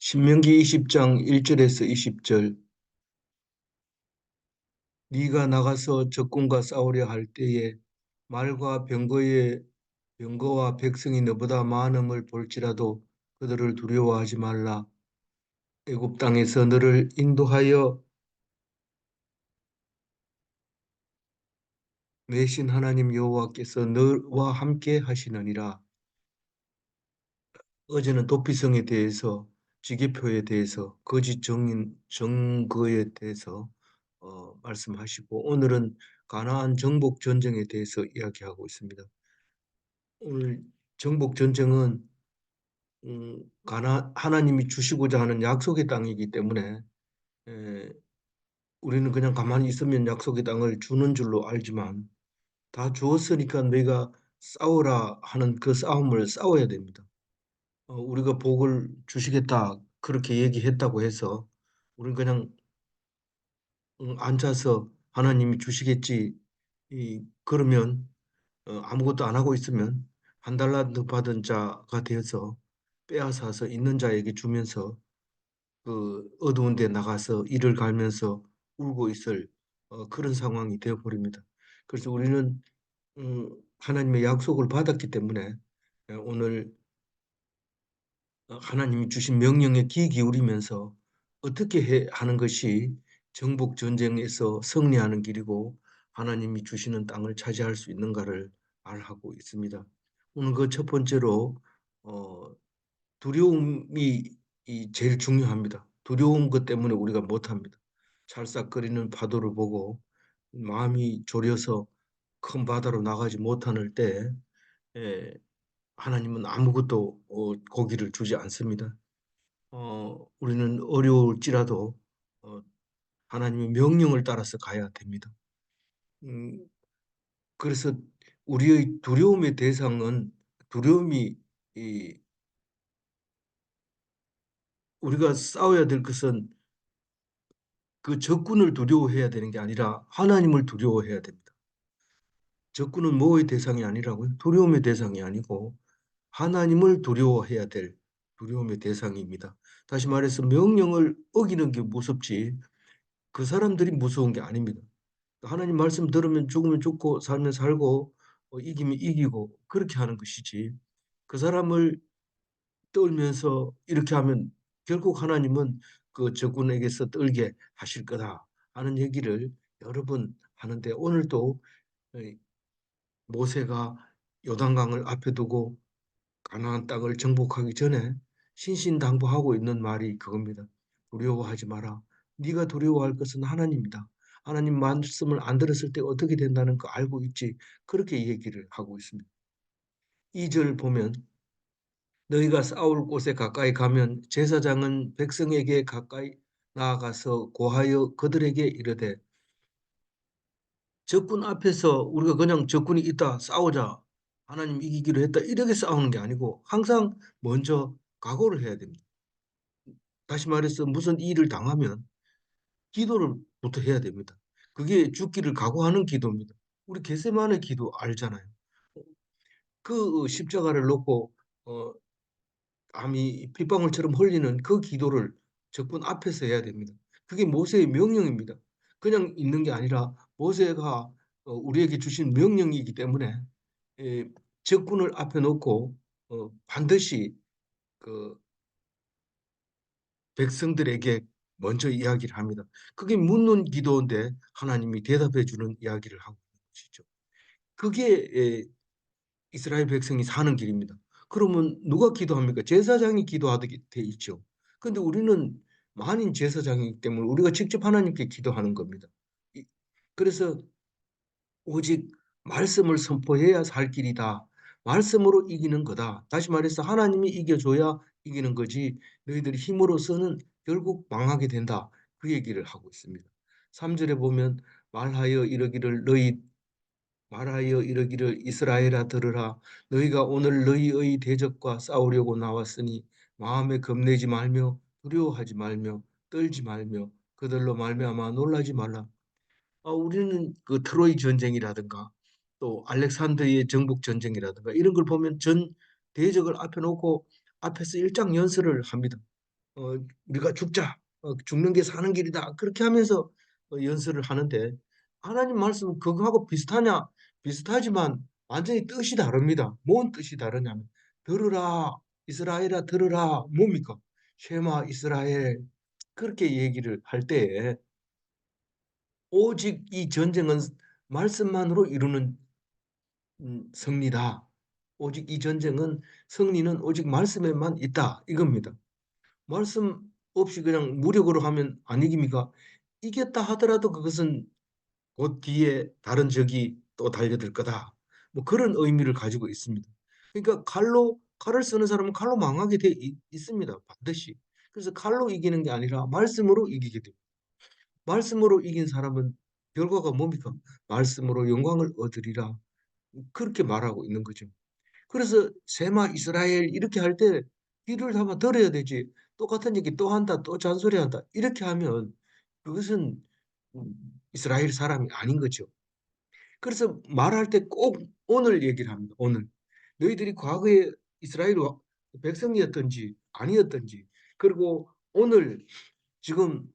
신명기 20장 1절에서 20절. 네가 나가서 적군과 싸우려 할 때에 말과 병거와 백성이 너보다 많음을 볼지라도 그들을 두려워하지 말라. 애굽 땅에서 너를 인도하여 내신 하나님 여호와께서 너와 함께 하시느니라. 어제는 도피성에 대해서, 지계표에 대해서, 거짓 증거에 대해서 말씀하시고, 오늘은 가나안 정복 전쟁에 대해서 이야기하고 있습니다. 오늘 정복 전쟁은 하나님이 주시고자 하는 약속의 땅이기 때문에 에, 우리는 그냥 가만히 있으면 약속의 땅을 주는 줄로 알지만, 다 주었으니까 너희가 싸우라 하는 그 싸움을 싸워야 됩니다. 우리가 복을 주시겠다 그렇게 얘기했다고 해서 우리는 그냥 앉아서 하나님이 주시겠지 그러면 아무것도 안 하고 있으면 한 달란트 받은 자가 되어서 빼앗아서 있는 자에게 주면서 그 어두운 데 나가서 이를 갈면서 울고 있을 그런 상황이 되어 버립니다. 그래서 우리는 하나님의 약속을 받았기 때문에 오늘 하나님이 주신 명령에 귀 기울이면서 어떻게 하는 것이 정복 전쟁에서 승리하는 길이고 하나님이 주시는 땅을 차지할 수 있는가를 말하고 있습니다. 오늘 그 첫 번째로 어, 두려움이 제일 중요합니다. 두려운 것 때문에 우리가 못합니다. 찰싹거리는 파도를 보고 마음이 졸여서 큰 바다로 나가지 못하는 때 하나님은 아무것도 고기를 주지 않습니다. 우리는 어려울지라도 어, 하나님의 명령을 따라서 가야 됩니다. 음, 그래서 우리의 두려움의 대상은 두려움이 우리가 싸워야 될 것은 그 적군을 두려워해야 되는 게 아니라 하나님을 두려워해야 됩니다. 적군은 뭐의 대상이 아니라고요? 두려움의 대상이 아니고 하나님을 두려워해야 될 두려움의 대상입니다. 다시 말해서 명령을 어기는 게 무섭지 그 사람들이 무서운 게 아닙니다. 하나님 말씀 들으면 죽으면 죽고 살면 살고 이기면 이기고 그렇게 하는 것이지 그 사람을 떨면서 이렇게 하면 결국 하나님은 그 적군에게서 떨게 하실 거다 하는 얘기를 여러 번 하는데 오늘도 모세가 요단강을 앞에 두고 가나안 땅을 정복하기 전에 신신당부하고 있는 말이 그겁니다. 두려워하지 마라. 네가 두려워할 것은 하나님이다. 하나님 말씀을 안 들었을 때 어떻게 된다는 거 알고 있지. 그렇게 얘기를 하고 있습니다. 2절 보면 너희가 싸울 곳에 가까이 가면 제사장은 백성에게 가까이 나아가서 고하여 그들에게 이르되 적군 앞에서 우리가 그냥 적군이 있다 싸우자 하나님 이기기로 했다 이렇게 싸우는 게 아니고 항상 먼저 각오를 해야 됩니다. 다시 말해서 무슨 일을 당하면 기도를 부터 해야 됩니다. 그게 죽기를 각오하는 기도입니다. 우리 겟세마네 기도 알잖아요. 그 십자가를 놓고 어, 암이 핏방울처럼 흘리는 그 기도를 적군 앞에서 해야 됩니다. 그게 모세의 명령입니다. 그냥 있는 게 아니라 모세가 우리에게 주신 명령이기 때문에 에, 적군을 앞에 놓고 반드시 그 백성들에게 먼저 이야기를 합니다. 그게 묻는 기도인데 하나님이 대답해 주는 이야기를 하고 있는 것이죠. 그게 이스라엘 백성이 사는 길입니다. 그러면 누가 기도합니까? 제사장이 기도하게 돼 있죠. 그런데 우리는 만인 제사장이기 때문에 우리가 직접 하나님께 기도하는 겁니다. 그래서 오직 말씀을 선포해야 살 길이다. 말씀으로 이기는 거다. 다시 말해서 하나님이 이겨줘야 이기는 거지 너희들이 힘으로서는 결국 망하게 된다. 그 얘기를 하고 있습니다. 3절에 보면 말하여 이르기를 이스라엘아 들으라 너희가 오늘 너희의 대적과 싸우려고 나왔으니 마음에 겁내지 말며 두려워하지 말며 떨지 말며 그들로 말미암아 놀라지 말라. 우리는 그 트로이 전쟁이라든가 또 알렉산드리의 정복 전쟁이라든가 이런 걸 보면 전 대적을 앞에 놓고 앞에서 일장 연설을 합니다. 우리가 죽자. 죽는 게 사는 길이다. 그렇게 하면서 연설을 하는데 하나님 말씀은 그거하고 비슷하냐? 비슷하지만 완전히 뜻이 다릅니다. 뭔 뜻이 다르냐면 들으라 이스라엘아 들으라 뭡니까? 쉐마 이스라엘 그렇게 얘기를 할 때에 오직 이 전쟁은 말씀만으로 이루는 승리다. 오직 이 전쟁은 승리는 오직 말씀에만 있다. 이겁니다. 말씀 없이 그냥 무력으로 하면 안 이깁니까? 이겼다 하더라도 그것은 곧 뒤에 다른 적이 또 달려들 거다. 뭐 그런 의미를 가지고 있습니다. 그러니까 칼을 쓰는 사람은 칼로 망하게 돼 있습니다. 반드시. 그래서 칼로 이기는 게 아니라 말씀으로 이기게 됩니다. 말씀으로 이긴 사람은 결과가 뭡니까? 말씀으로 영광을 얻으리라. 그렇게 말하고 있는 거죠. 그래서 세마 이스라엘 이렇게 할 때 귀를 담아 들어야 되지. 똑같은 얘기 또 한다, 또 잔소리한다. 이렇게 하면 그것은 이스라엘 사람이 아닌 거죠. 그래서 말할 때 꼭 오늘 얘기를 합니다. 오늘. 너희들이 과거에 이스라엘 백성이었던지 아니었던지 그리고 오늘 지금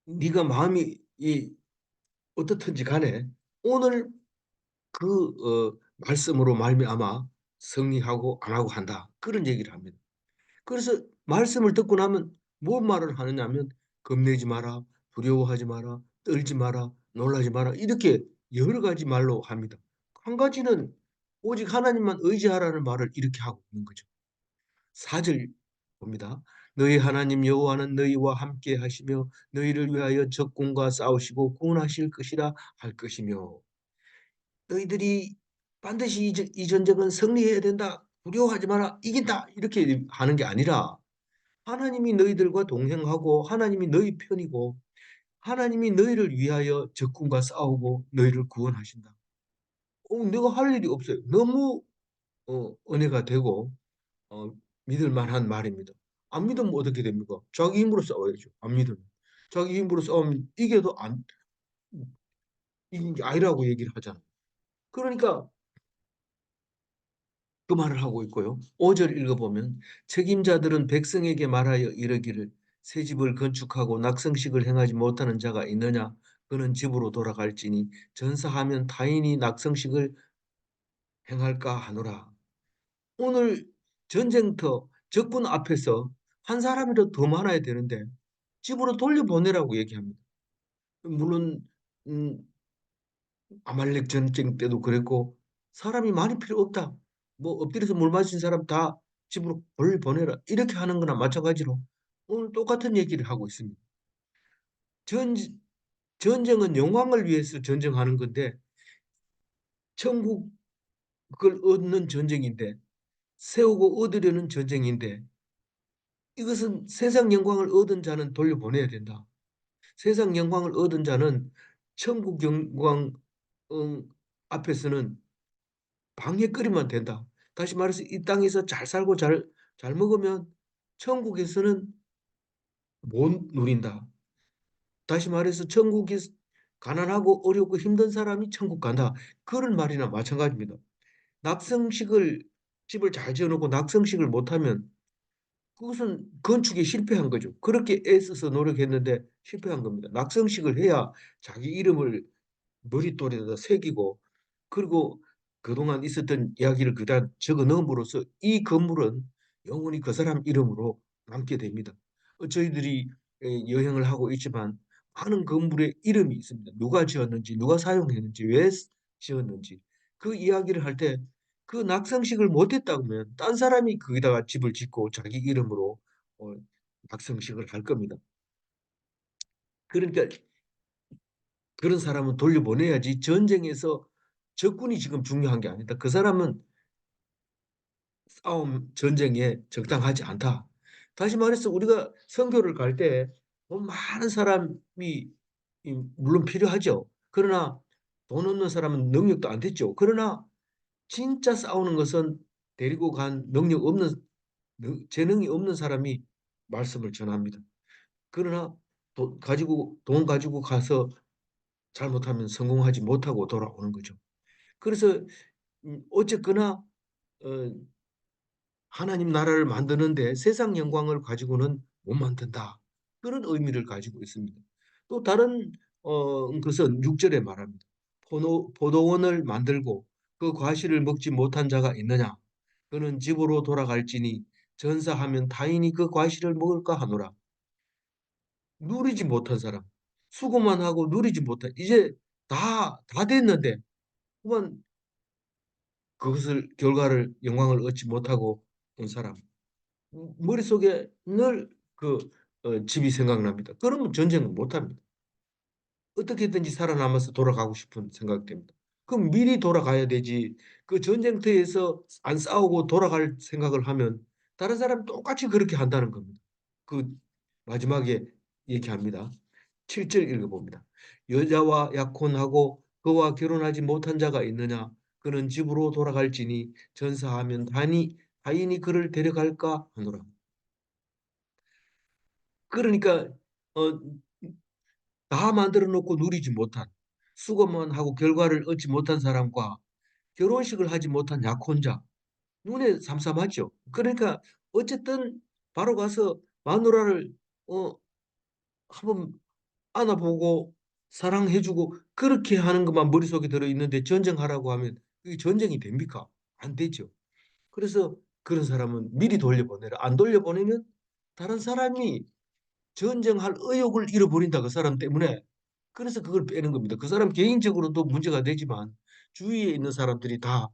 네가 마음이 어떻든지 간에 오늘 그 말씀으로 말미암아 승리하고 안 하고 한다. 그런 얘기를 합니다. 그래서 말씀을 듣고 나면 뭔 말을 하느냐면 겁내지 마라, 두려워하지 마라, 떨지 마라, 놀라지 마라 이렇게 여러 가지 말로 합니다. 한 가지는 오직 하나님만 의지하라는 말을 이렇게 하고 있는 거죠. 4절 봅니다. 너희 하나님 여호와는 너희와 함께 하시며 너희를 위하여 적군과 싸우시고 구원하실 것이라 할 것이며 너희들이 반드시 이 전쟁은 승리해야 된다. 두려워하지 마라. 이긴다. 이렇게 하는 게 아니라 하나님이 너희들과 동행하고 하나님이 너희 편이고 하나님이 너희를 위하여 적군과 싸우고 너희를 구원하신다. 내가 할 일이 없어요. 너무 은혜가 되고 어, 믿을 만한 말입니다. 안 믿으면 어떻게 됩니까? 자기 힘으로 싸워야죠. 안 믿으면. 자기 힘으로 싸우면 이겨도 이긴 게 아니라고 얘기를 하잖아요. 그러니까 그 말을 하고 있고요. 5절 읽어보면 책임자들은 백성에게 말하여 이르기를 새 집을 건축하고 낙성식을 행하지 못하는 자가 있느냐? 그는 집으로 돌아갈지니 전사하면 타인이 낙성식을 행할까 하노라. 오늘 전쟁터 적군 앞에서 한 사람이라도 더 많아야 되는데 집으로 돌려보내라고 얘기합니다. 물론 음, 아말렉 전쟁 때도 그랬고 사람이 많이 필요 없다. 뭐 엎드려서 물 마신 사람 다 집으로 보내라. 이렇게 하는 거나 마찬가지로 오늘 똑같은 얘기를 하고 있습니다. 전, 전쟁은 영광을 위해서 전쟁하는 건데 천국을 얻는 전쟁인데 세우고 얻으려는 전쟁인데 이것은 세상 영광을 얻은 자는 돌려보내야 된다. 세상 영광을 얻은 자는 천국 영광 앞에서는 방해거리만 된다. 다시 말해서 이 땅에서 잘 살고 잘 먹으면 천국에서는 못 누린다. 다시 말해서 천국이 가난하고 어렵고 힘든 사람이 천국 간다. 그런 말이나 마찬가지입니다. 낙성식을 집을 잘 지어놓고 낙성식을 못하면 그것은 건축에 실패한 거죠. 그렇게 애써서 노력했는데 실패한 겁니다. 낙성식을 해야 자기 이름을 머릿돌에다 새기고 그리고 그동안 있었던 이야기를 그다 적어 넣음으로써 이 건물은 영원히 그 사람 이름으로 남게 됩니다. 저희들이 여행을 하고 있지만 많은 건물에 이름이 있습니다. 누가 지었는지, 누가 사용했는지, 왜 지었는지 그 이야기를 할 때 그 낙성식을 못했다면 딴 사람이 거기다가 집을 짓고 자기 이름으로 어, 낙성식을 할 겁니다. 그러니까 그런 사람은 돌려보내야지 전쟁에서 적군이 지금 중요한 게 아니다. 그 사람은 싸움 전쟁에 적당하지 않다. 다시 말해서 우리가 선교를 갈 때 많은 사람이 물론 필요하죠. 그러나 돈 없는 사람은 능력도 안 됐죠. 그러나 진짜 싸우는 것은 데리고 간 능력 없는 재능이 없는 사람이 말씀을 전합니다. 그러나 돈 가지고 가서 잘못하면 성공하지 못하고 돌아오는 거죠. 그래서 어쨌거나 어, 하나님 나라를 만드는데 세상 영광을 가지고는 못 만든다. 그런 의미를 가지고 있습니다. 또 다른 것은 6절에 말합니다. 포도원을 만들고 그 과실을 먹지 못한 자가 있느냐? 그는 집으로 돌아갈지니 전사하면 타인이 그 과실을 먹을까 하노라. 누리지 못한 사람, 수고만 하고 누리지 못한, 이제 다 됐는데 그만 그것을 결과를 영광을 얻지 못하고 온 사람. 머릿속에 늘 집이 생각납니다. 그러면 전쟁을 못합니다. 어떻게든지 살아남아서 돌아가고 싶은 생각됩니다. 그럼 미리 돌아가야 되지. 그 전쟁터에서 안 싸우고 돌아갈 생각을 하면 다른 사람 똑같이 그렇게 한다는 겁니다. 그 마지막에 얘기합니다. 7절 읽어봅니다. 여자와 약혼하고 그와 결혼하지 못한 자가 있느냐? 그는 집으로 돌아갈지니 전사하면 타인이 그를 데려갈까 하노라. 그러니까 어, 다 만들어 놓고 누리지 못한 수고만 하고 결과를 얻지 못한 사람과 결혼식을 하지 못한 약혼자 눈에 삼삼하죠. 그러니까 어쨌든 바로 가서 마누라를 어, 한번 안아보고 사랑해주고 그렇게 하는 것만 머릿속에 들어있는데 전쟁하라고 하면 그게 전쟁이 됩니까? 안 되죠. 그래서 그런 사람은 미리 돌려보내라. 안 돌려보내면 다른 사람이 전쟁할 의욕을 잃어버린다. 그 사람 때문에. 그래서 그걸 빼는 겁니다. 그 사람 개인적으로도 문제가 되지만 주위에 있는 사람들이 다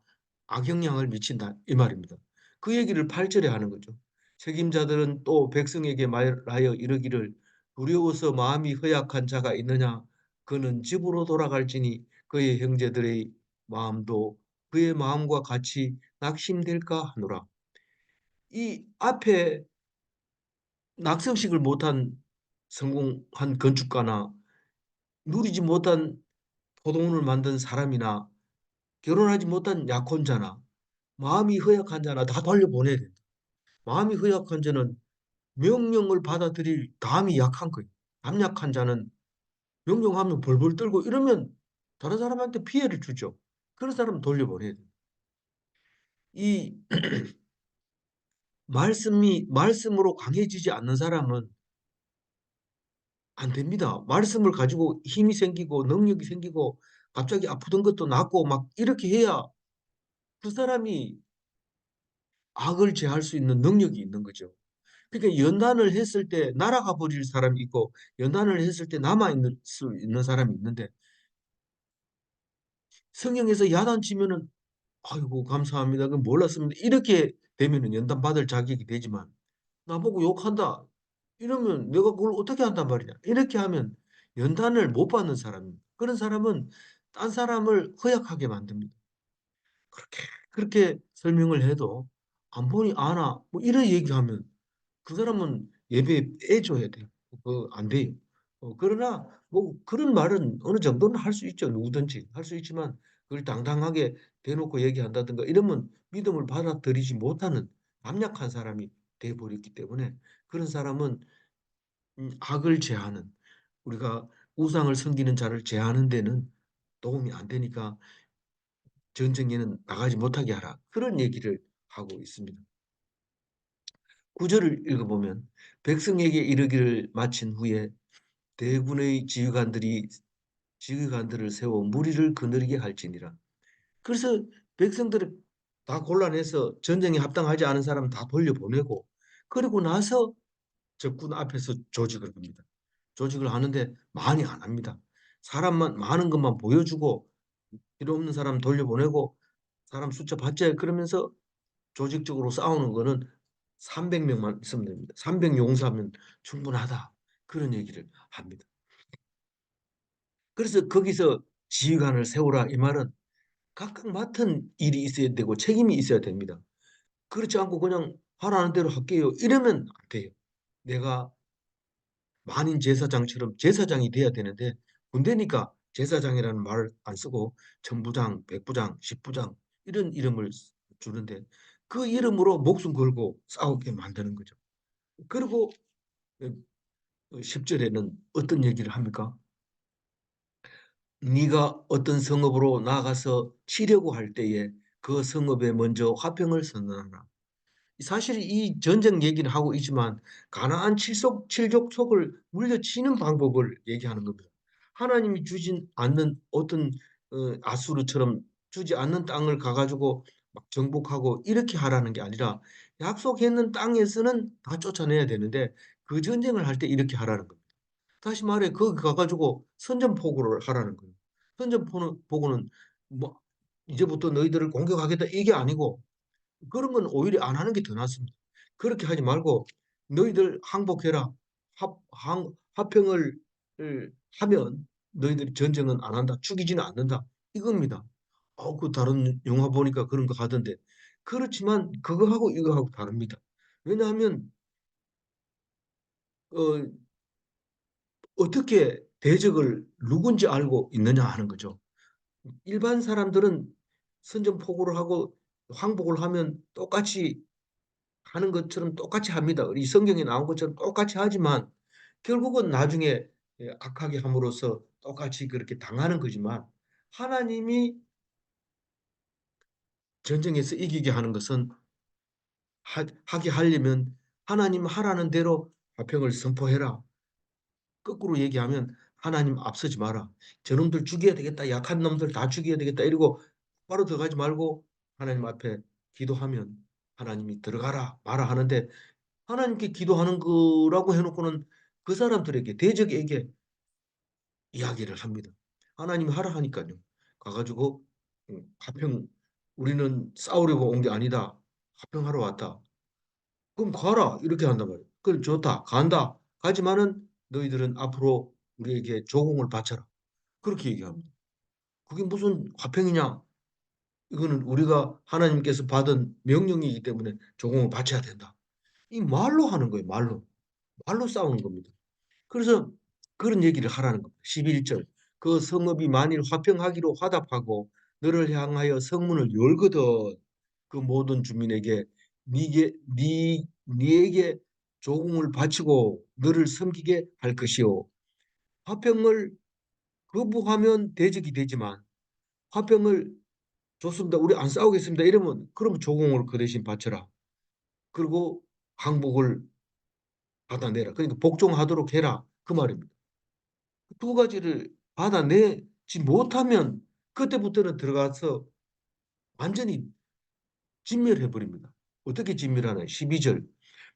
악영향을 미친다. 이 말입니다. 그 얘기를 8절에 하는 거죠. 책임자들은 또 백성에게 말하여 이르기를 두려워서 마음이 허약한 자가 있느냐? 그는 집으로 돌아갈지니 그의 형제들의 마음도 그의 마음과 같이 낙심될까 하노라. 이 앞에 낙성식을 못한 성공한 건축가나 누리지 못한 포도원을 만든 사람이나 결혼하지 못한 약혼자나 마음이 허약한 자나 다 돌려보내야 된다. 마음이 허약한 자는 명령을 받아들일 담이 약한 거예요. 담 약한 자는 명령하면 벌벌 떨고 이러면 다른 사람한테 피해를 주죠. 그런 사람은 돌려보내야 돼요. 이 말씀으로 강해지지 않는 사람은 안 됩니다. 말씀을 가지고 힘이 생기고 능력이 생기고 갑자기 아프던 것도 낫고 막 이렇게 해야 그 사람이 악을 제할 수 있는 능력이 있는 거죠. 그러니까 연단을 했을 때 날아가 버릴 사람이 있고 연단을 했을 때 남아 있는 수 있는 사람이 있는데 성경에서 야단치면은 아이고 감사합니다. 그 몰랐습니다. 이렇게 되면은 연단 받을 자격이 되지만 나보고 욕한다. 이러면 내가 그걸 어떻게 한단 말이냐. 이렇게 하면 연단을 못 받는 사람입니다. 그런 사람은 딴 사람을 허약하게 만듭니다. 그렇게 설명을 해도 안 보니 아나 뭐 이런 얘기하면 그 사람은 예배 빼줘야 돼요. 안 돼요. 그러나 뭐 그런 말은 어느 정도는 할 수 있죠. 누구든지 할 수 있지만 그걸 당당하게 대놓고 얘기한다든가 이러면 믿음을 받아들이지 못하는 남약한 사람이 돼버렸기 때문에 그런 사람은 악을 제하는 우리가 우상을 섬기는 자를 제하는 데는 도움이 안 되니까 전쟁에는 나가지 못하게 하라. 그런 얘기를 하고 있습니다. 구절을 읽어보면 백성에게 이르기를 마친 후에 대군의 지휘관들을 세워 무리를 거느리게 할지니라. 그래서 백성들을 다 곤란해서 전쟁에 합당하지 않은 사람 다 돌려보내고 그리고 나서 적군 앞에서 조직을 합니다. 조직을 하는데 많이 안 합니다. 사람만 많은 것만 보여주고 필요 없는 사람 돌려보내고 사람 숫자 받자 그러면서 조직적으로 싸우는 거는 300명만 있으면 됩니다. 300 용사면 충분하다. 그런 얘기를 합니다. 그래서 거기서 지휘관을 세우라 이 말은 각각 맡은 일이 있어야 되고 책임이 있어야 됩니다. 그렇지 않고 그냥 하라는 대로 할게요. 이러면 안 돼요. 내가 만인 제사장처럼 제사장이 돼야 되는데 군대니까 제사장이라는 말을 안 쓰고 천부장, 백부장, 십부장 이런 이름을 주는데 그 이름으로 목숨 걸고 싸우게 만드는 거죠. 그리고 10절에는 어떤 얘기를 합니까? 네가 어떤 성읍으로 나가서 치려고 할 때에 그 성읍에 먼저 화평을 선언하라. 사실 이 전쟁 얘기는 하고 있지만 가나안 칠족속을 물려치는 방법을 얘기하는 겁니다. 하나님이 주진 않는 어떤 아수르처럼 주지 않는 땅을 가가지고 막 정복하고 이렇게 하라는 게 아니라 약속했는 땅에서는 다 쫓아내야 되는데 그 전쟁을 할 때 이렇게 하라는 겁니다. 다시 말해 거기 가가지고 선전포고를 하라는 거예요. 선전포고는 뭐 이제부터 너희들을 공격하겠다 이게 아니고 그런 건 오히려 안 하는 게 더 낫습니다. 그렇게 하지 말고 너희들 항복해라. 화평을 하면 너희들이 전쟁은 안 한다. 죽이지는 않는다. 이겁니다. 그 다른 영화 보니까 그런 거 하던데. 그렇지만 그거하고 이거하고 다릅니다. 왜냐하면 어, 어떻게 대적을 누군지 알고 있느냐 하는 거죠. 일반 사람들은 선전포고를 하고 항복을 하면 똑같이 하는 것처럼 똑같이 합니다. 이 성경에 나온 것처럼 똑같이 하지만 결국은 나중에 악하게 함으로써 똑같이 그렇게 당하는 거지만 하나님이 전쟁에서 이기게 하는 것은 하게 하려면 하나님 하라는 대로 화평을 선포해라. 거꾸로 얘기하면 하나님 앞서지 마라. 저놈들 죽여야 되겠다. 약한 놈들 다 죽여야 되겠다. 이러고 바로 들어가지 말고 하나님 앞에 기도하면 하나님이 들어가라 마라 하는데 하나님께 기도하는 거라고 해놓고는 그 사람들에게 대적에게 이야기를 합니다. 하나님이 하라 하니까요. 가가지고 화평 우리는 싸우려고 온 게 아니다. 화평하러 왔다. 그럼 가라 이렇게 한단 말이에요. 그럼 좋다 간다. 가지만은 너희들은 앞으로 우리에게 조공을 바쳐라. 그렇게 얘기합니다. 그게 무슨 화평이냐? 이거는 우리가 하나님께서 받은 명령이기 때문에 조공을 바쳐야 된다. 이 말로 하는 거예요. 말로. 말로 싸우는 겁니다. 그래서 그런 얘기를 하라는 겁니다. 11절. 그 성읍이 만일 화평하기로 화답하고 너를 향하여 성문을 열거든 그 모든 주민에게 네게 조공을 바치고 너를 섬기게 할 것이요. 화평을 거부하면 대적이 되지만 화평을 좋습니다. 우리 안 싸우겠습니다. 이러면 그럼 조공을 그 대신 바쳐라. 그리고 항복을 받아내라. 그러니까 복종하도록 해라. 그 말입니다. 두 가지를 받아내지 못하면 그때부터는 들어가서 완전히 진멸해 버립니다. 어떻게 진멸하나? 12절.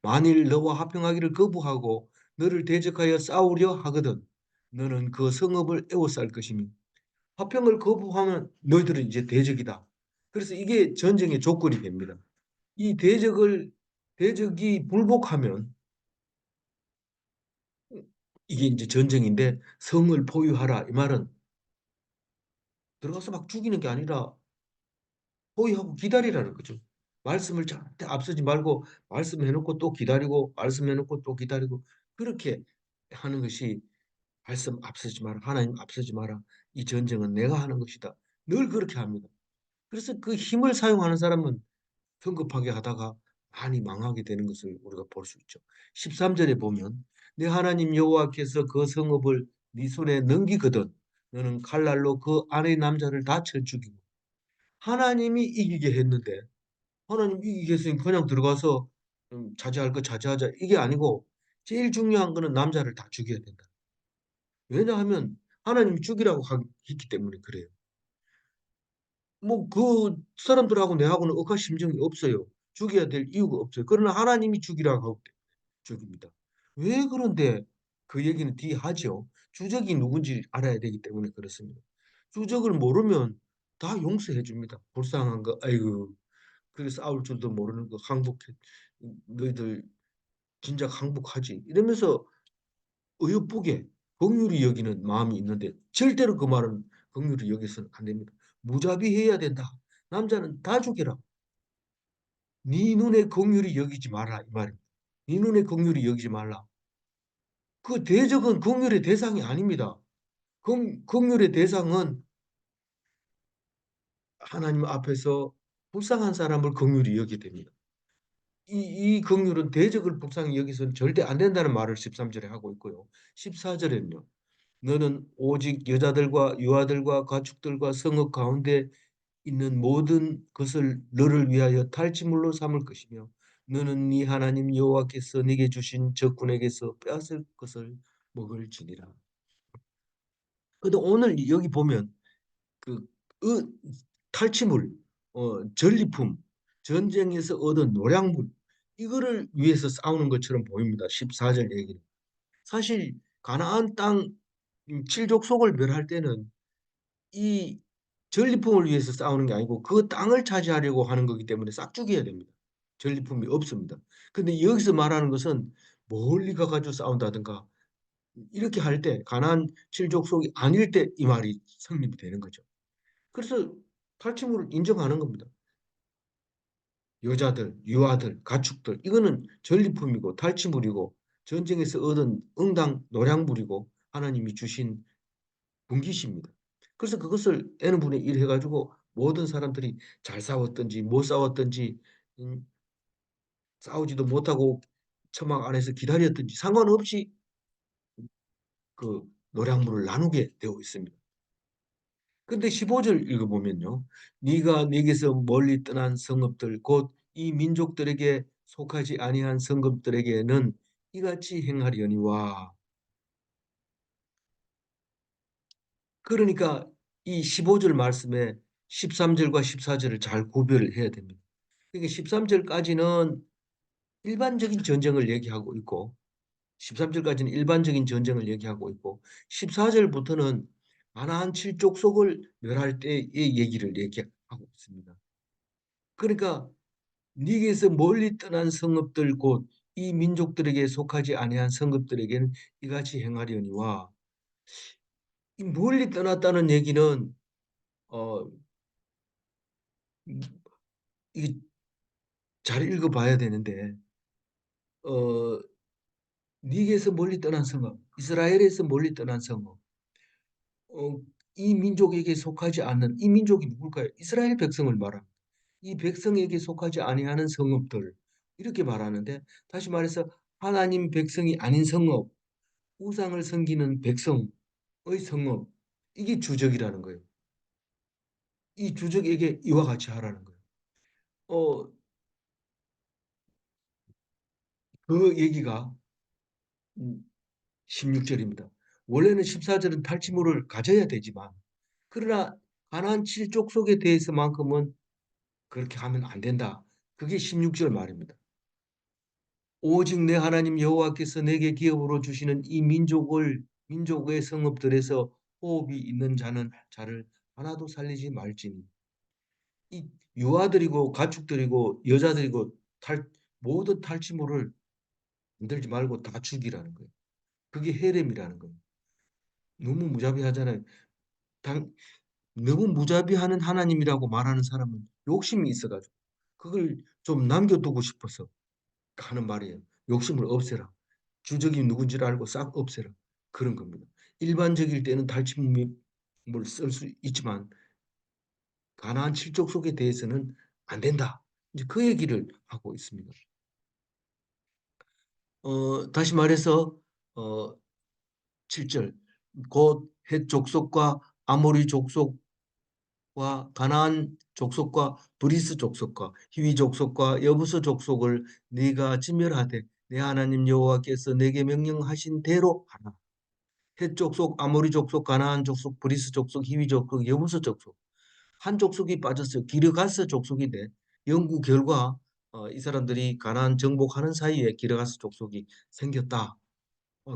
만일 너와 화평하기를 거부하고 너를 대적하여 싸우려 하거든 너는 그 성읍을 에워쌀 것이니 화평을 거부하면 너희들은 이제 대적이다. 그래서 이게 전쟁의 조건이 됩니다. 이 대적이 불복하면 이게 이제 전쟁인데 성을 보유하라 이 말은 들어가서 막 죽이는 게 아니라 호의하고 기다리라는 거죠. 말씀을 절대 앞서지 말고 말씀해놓고 또 기다리고 말씀해놓고 또 기다리고 그렇게 하는 것이 말씀 앞서지 마라. 하나님 앞서지 마라. 이 전쟁은 내가 하는 것이다. 늘 그렇게 합니다. 그래서 그 힘을 사용하는 사람은 성급하게 하다가 많이 망하게 되는 것을 우리가 볼 수 있죠. 13절에 보면 내 하나님 여호와께서 그 성읍을 네 손에 넘기거든 너는 칼날로 그 안의 남자를 다 쳐 죽이고 하나님이 이기게 했는데 하나님 이기게 했으니 그냥 들어가서 자제할 거 자제하자 이게 아니고 제일 중요한 거는 남자를 다 죽여야 된다. 왜냐하면 하나님이 죽이라고 했기 때문에 그래요. 뭐 그 사람들하고 내하고는 억하 심정이 없어요. 죽여야 될 이유가 없어요. 그러나 하나님이 죽이라고 하고 죽입니다. 왜 그런데 그 얘기는 뒤에 하죠. 주적이 누군지 알아야 되기 때문에 그렇습니다. 주적을 모르면 다 용서해 줍니다. 불쌍한 거, 아이고, 그래서 싸울 줄도 모르는 거 항복해. 너희들 진작 항복하지. 이러면서 어여쁘게 긍휼히 여기는 마음이 있는데 절대로 그 말은 긍휼히 여기서는 안 됩니다. 무자비해야 된다. 남자는 다 죽여라. 네 눈에 긍휼히 여기지 마라 이 말입니다. 네 눈에 긍휼히 여기지 말라. 그 대적은 긍휼의 대상이 아닙니다. 긍휼의 대상은 하나님 앞에서 불쌍한 사람을 긍휼히 여기게 됩니다. 이 긍휼은 대적을 불쌍히 여기서는 절대 안 된다는 말을 13절에 하고 있고요. 14절에는요. 너는 오직 여자들과 유아들과 가축들과 성읍 가운데 있는 모든 것을 너를 위하여 탈취물로 삼을 것이며 너는 네 하나님 여호와께서 네게 주신 적군에게서 빼앗을 것을 먹을지니라. 근데 오늘 여기 보면 그 의- 탈취물, 전리품, 전쟁에서 얻은 노량물 이거를 위해서 싸우는 것처럼 보입니다. 14절 얘기는. 사실 가나안 땅 칠족속을 멸할 때는 이 전리품을 위해서 싸우는 게 아니고 그 땅을 차지하려고 하는 거기 때문에 싹 죽여야 됩니다. 전리품이 없습니다. 근데 여기서 말하는 것은 멀리 가가지고 싸운다든가 이렇게 할 때 가나안 칠족속이 아닐 때 이 말이 성립이 되는 거죠. 그래서 탈취물을 인정하는 겁니다. 여자들, 유아들, 가축들 이거는 전리품이고 탈취물이고 전쟁에서 얻은 응당 노량물이고 하나님이 주신 분기십니다. 그래서 그것을 N분의 1 해가지고 모든 사람들이 잘 싸웠든지 못 싸웠든지 음, 싸우지도 못하고 처막 안에서 기다렸든지 상관없이 그 노량물을 나누게 되어 있습니다. 근데 15절 읽어보면요. 네가 네게서 멀리 떠난 성읍들 곧 이 민족들에게 속하지 아니한 성읍들에게는 이같이 행하려니와 그러니까 이 15절 말씀에 13절과 14절을 잘 구별을 해야 됩니다. 그러니까 13절까지는 일반적인 전쟁을 얘기하고 있고 13절까지는 일반적인 전쟁을 얘기하고 있고 14절부터는 가나안 칠족속을 멸할 때의 얘기를 얘기하고 있습니다. 그러니까 네게서 멀리 떠난 성읍들 곧 이 민족들에게 속하지 아니한 성읍들에게는 이같이 행하려니와 이 멀리 떠났다는 얘기는 어 이게 잘 읽어봐야 되는데 어 네게서 멀리 떠난 성읍 이스라엘에서 멀리 떠난 성읍 어, 이 민족에게 속하지 않는 이 민족이 누굴까요? 이스라엘 백성을 말합니다. 이 백성에게 속하지 아니하는 성읍들 이렇게 말하는데 다시 말해서 하나님 백성이 아닌 성읍 우상을 섬기는 백성의 성읍 이게 주적이라는 거예요. 이 주적에게 이와 같이 하라는 거예요. 어, 그 얘기가 16절입니다. 원래는 14절은 탈취물을 가져야 되지만 그러나 가나안 칠족 속에 대해서만큼은 그렇게 하면 안 된다. 그게 16절 말입니다. 오직 내 하나님 여호와께서 내게 기업으로 주시는 이 민족의 성읍들에서 호흡이 있는 자를 하나도 살리지 말지니 이 유아들이고 가축들이고 여자들이고 모든 탈취물을 만들지 말고 다 죽이라는 거예요. 그게 헤렘이라는 거예요. 너무 무자비하잖아요. 당, 너무 무자비하는 하나님이라고 말하는 사람은 욕심이 있어가지고 그걸 좀 남겨두고 싶어서 하는 말이에요. 욕심을 없애라. 주적이 누군지를 알고 싹 없애라. 그런 겁니다. 일반적일 때는 탈취물을 쓸 수 있지만 가나안 칠족 속에 대해서는 안 된다. 이제 그 얘기를 하고 있습니다. 다시 말해서 어, 7절 곧 헷 족속과 아모리 족속과 가나안 족속과 브리스 족속과 히위 족속과 여부스 족속을 네가 진멸하되 내 하나님 여호와께서 내게 명령하신 대로 하라. 헷 족속, 아모리 족속, 가나안 족속, 브리스 족속, 히위 족속, 여부스 족속 한 족속이 빠졌어요. 기르가스 족속인데 연구 결과 이 사람들이 가나안 정복하는 사이에 기르가스 족속이 생겼다.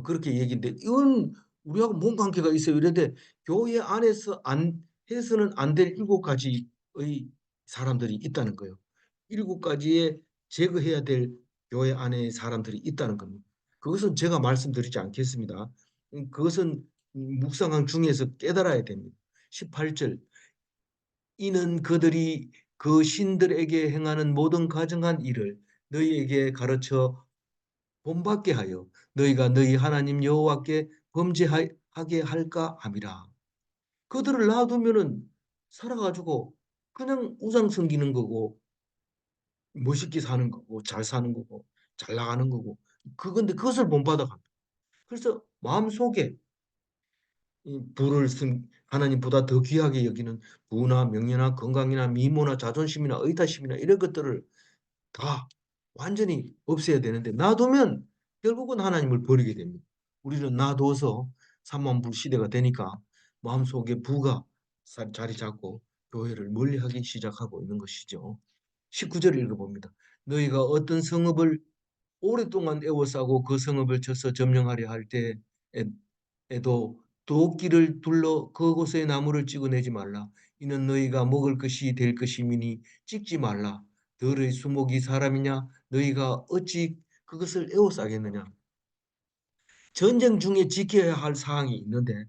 그렇게 얘기인데 이건 우리하고 뭔 관계가 있어요? 이런데 교회 안에서 안 해서는 안 될 7가지의 사람들이 있다는 거예요. 7가지의 제거해야 될 교회 안에 사람들이 있다는 겁니다. 그것은 제가 말씀드리지 않겠습니다. 그것은 묵상한 중에서 깨달아야 됩니다. 18절 이는 그들이 그 신들에게 행하는 모든 가증한 일을 너희에게 가르쳐 본받게 하여 너희가 너희 하나님 여호와께 범죄하게 할까 함이라. 그들을 놔두면은 살아가지고 그냥 우상 섬기는 거고 멋있게 사는 거고 잘 사는 거고 잘 나가는 거고 그건데 그것을 본받아 갑니다. 그래서 마음속에 이 하나님보다 더 귀하게 여기는 부나 명예나 건강이나 미모나 자존심이나 의타심이나 이런 것들을 다 완전히 없애야 되는데 놔두면 결국은 하나님을 버리게 됩니다. 우리는 놔둬서 삼만불 시대가 되니까 마음속에 부가 자리 잡고 교회를 멀리하기 시작하고 있는 것이죠. 19절 읽어봅니다. 너희가 어떤 성읍을 오랫동안 애워싸고 그 성읍을 쳐서 점령하려 할 때에도 도끼를 둘러 그곳의 나무를 찍어내지 말라. 이는 너희가 먹을 것이 될 것이미니 찍지 말라. 들의 수목이 사람이냐? 너희가 어찌 그것을 애워싸겠느냐? 전쟁 중에 지켜야 할 사항이 있는데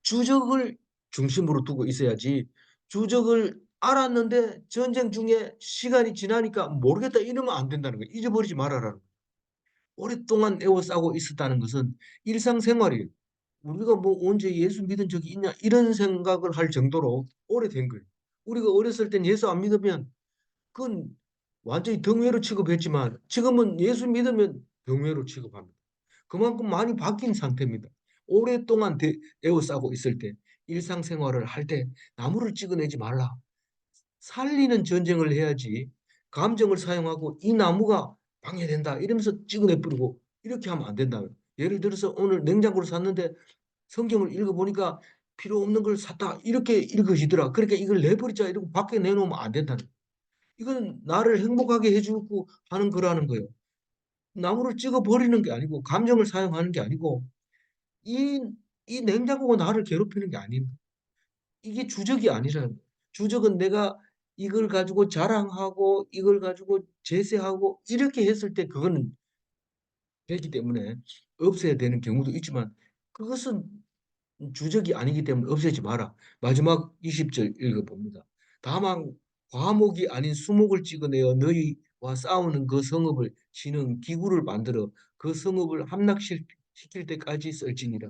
주적을 중심으로 두고 있어야지. 주적을 알았는데 전쟁 중에 시간이 지나니까 모르겠다 이러면 안 된다는 거예요. 잊어버리지 말아라는 거예요. 오랫동안 애워싸고 있었다는 것은 일상생활이에요. 우리가 뭐 언제 예수 믿은 적이 있냐 이런 생각을 할 정도로 오래된 거예요. 우리가 어렸을 땐 예수 안 믿으면 그건 완전히 등회로 취급했지만 지금은 예수 믿으면 등회로 취급합니다. 그만큼 많이 바뀐 상태입니다. 오랫동안 에워싸고 있을 때 일상생활을 할 때 나무를 찍어내지 말라. 살리는 전쟁을 해야지 감정을 사용하고 이 나무가 방해된다 이러면서 찍어내 버리고 이렇게 하면 안 된다. 예를 들어서 오늘 냉장고를 샀는데 성경을 읽어보니까 필요 없는 걸 샀다 이렇게 읽어지더라. 그러니까 이걸 내버리자 이러고 밖에 내놓으면 안 된다는 거예요. 이건 나를 행복하게 해주고 하는 거라는 거예요. 나무를 찍어 버리는 게 아니고 감정을 사용하는 게 아니고 이, 이 냉장고가 나를 괴롭히는 게 아닙니다. 이게 주적이 아니라는 거예요. 주적은 내가 이걸 가지고 자랑하고 이걸 가지고 제세하고 이렇게 했을 때 그거는 되기 때문에 없애야 되는 경우도 있지만 그것은 주적이 아니기 때문에 없애지 마라. 마지막 20절 읽어봅니다. 다만 과목이 아닌 수목을 찍어내어 너희와 싸우는 그 성읍을 치는 기구를 만들어 그 성읍을 함락시킬 때까지 쓸지니라.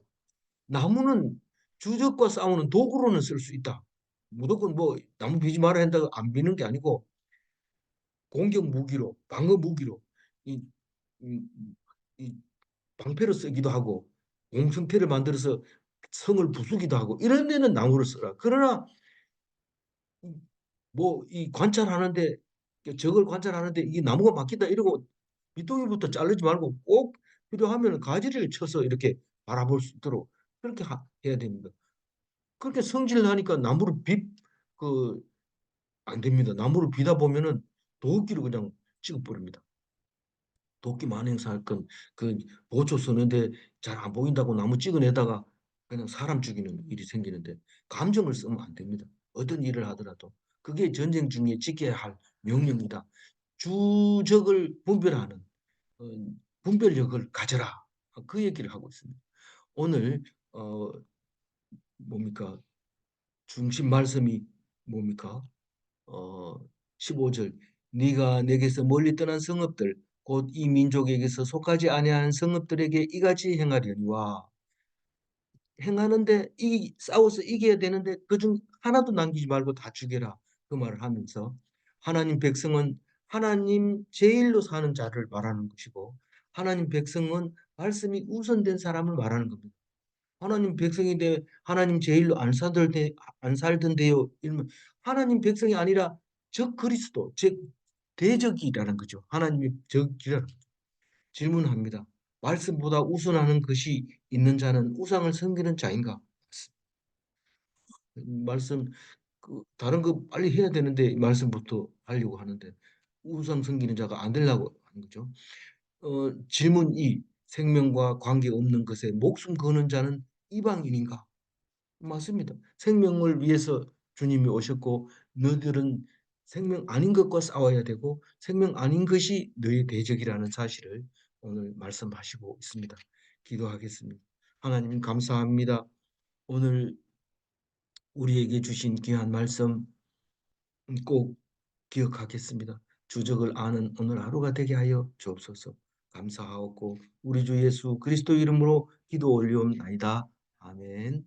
나무는 주적과 싸우는 도구로는 쓸 수 있다. 무조건 뭐 나무 비지 말아야 한다고 안 비는 게 아니고 공격 무기로, 방어 무기로 이, 이, 이 방패로 쓰기도 하고 공성태를 만들어서 성을 부수기도 하고 이런 데는 나무를 써라. 그러나 뭐 이 관찰하는데 적을 관찰하는데 이게 나무가 막힌다 이러고 밑둥이부터 자르지 말고 꼭 필요하면 가지를 쳐서 이렇게 바라볼 수 있도록 그렇게 해야 됩니다. 그렇게 성질나니까 나무를 그, 안 됩니다. 나무를 비다 보면은 도끼로 그냥 찍어버립니다. 도끼 만행사 할 건 그 보초 서는데 잘 안 보인다고 나무 찍어내다가 그냥 사람 죽이는 일이 생기는데 감정을 쓰면 안 됩니다. 어떤 일을 하더라도 그게 전쟁 중에 지켜야 할 명령이다. 주적을 분별하는 어, 분별력을 가져라. 그 얘기를 하고 있습니다. 오늘 어, 뭡니까? 중심 말씀이 뭡니까? 어, 15절 네가 내게서 멀리 떠난 성읍들 곧 이 민족에게서 속하지 아니하는 성읍들에게 이같이 행하려니와 행하는데 이 싸워서 이겨야 되는데 그중 하나도 남기지 말고 다 죽여라 그 말을 하면서 하나님 백성은 하나님 제일로 사는 자를 말하는 것이고 하나님 백성은 말씀이 우선된 사람을 말하는 겁니다. 하나님 백성인데 하나님 제일로 안 살던데요. 이러면 하나님 백성이 아니라 적 그리스도, 즉 대적이라는 거죠. 하나님이 적이라는 거죠. 질문합니다. 말씀보다 우선하는 것이 있는 자는 우상을 섬기는 자인가? 말씀 다른 거 빨리 해야 되는데 말씀부터 하려고 하는데 우상 섬기는 자가 안 되려고 하는 거죠. 질문 2. 생명과 관계없는 것에 목숨 거는 자는 이방인인가? 맞습니다. 생명을 위해서 주님이 오셨고 너희들은 생명 아닌 것과 싸워야 되고 생명 아닌 것이 너희 대적이라는 사실을 오늘 말씀하시고 있습니다. 기도하겠습니다. 하나님 감사합니다. 오늘 우리에게 주신 귀한 말씀 꼭 기억하겠습니다. 주적을 아는 오늘 하루가 되게 하여 주옵소서. 감사하고 우리 주 예수 그리스도 이름으로 기도 올리옵나이다. 아멘.